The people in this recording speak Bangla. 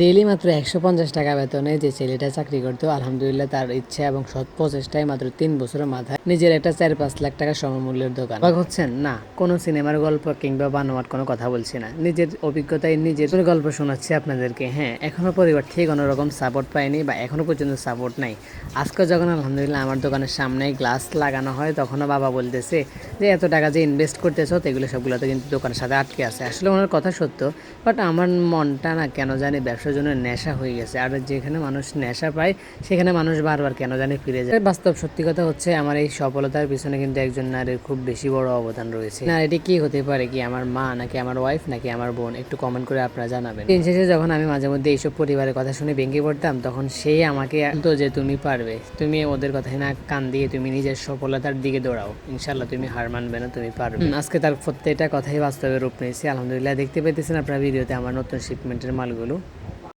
ডেইলি মাত্র ১৫০ টাকা বেতনে যে ছেলেটা চাকরি করতো, আলহামদুলিল্লাহ তার ইচ্ছা এবং সৎ প্রচেষ্টায় মাত্র ৩ বছরের মাথায় নিজের একটা ৪-৫ লাখ টাকা সমমূল্যের দোকান। অবাক হচ্ছেন? না, কোনো সিনেমার গল্প কিংবা বানোয়াট কোনো কথা বলছি না, নিজের অভিজ্ঞতায় নিজের গল্প শোনাচ্ছি আপনাদেরকে। হ্যাঁ, এখনো পরিবার থেকে কোনো রকম সাপোর্ট পাইনি বা এখনো পর্যন্ত সাপোর্ট নাই। আজকে যখন আলহামদুলিল্লাহ আমার দোকানের সামনে গ্লাস লাগানো হয়, তখনও বাবা বলতেছে যে এত টাকা যে ইনভেস্ট করতেছো এগুলো সবগুলো তো কিন্তু দোকানের সাথে আটকে আছে। আসলে ওনার কথা সত্য, বাট আমার মনটা না কেন জানি ব্যবসার জন্য নেশা হয়ে গেছে। আর যেখানে মানুষ নেশা পায় সেখানে মানুষ বারবার কেন জানি ফিরে যায়। বাস্তব সত্যি কথা হচ্ছে, আমার এই সফলতার পিছনে কিন্তু একজন নারীর খুব বেশি বড় অবদান রয়েছে। না, এটি কি হতে পারে? কি আমার মা, নাকি আমার ওয়াইফ, নাকি আমার বোন? একটু কমেন্ট করে আপনারা জানাবেন। দিন শেষে যখন আমি মাঝে মধ্যে এইসব পরিবারের কথা শুনে ভেঙে পড়তাম, তখন সেই আমাকে বলতো যে তুমি পারবে, তুমি ওদের কথায় না কান দিয়ে তুমি নিজের সফলতার দিকে দৌড়াও, ইনশাল্লাহ তুমি হার মানবে না, তুমি পারবে। আজকে তার প্রত্যেকটা কথাই বাস্তবে রূপ নিয়েছে। আলহামদুলিল্লাহ দেখতে পেতেছেন আপনারা ভিডিওতে আমার নতুন শিপমেন্টের মালগুলো।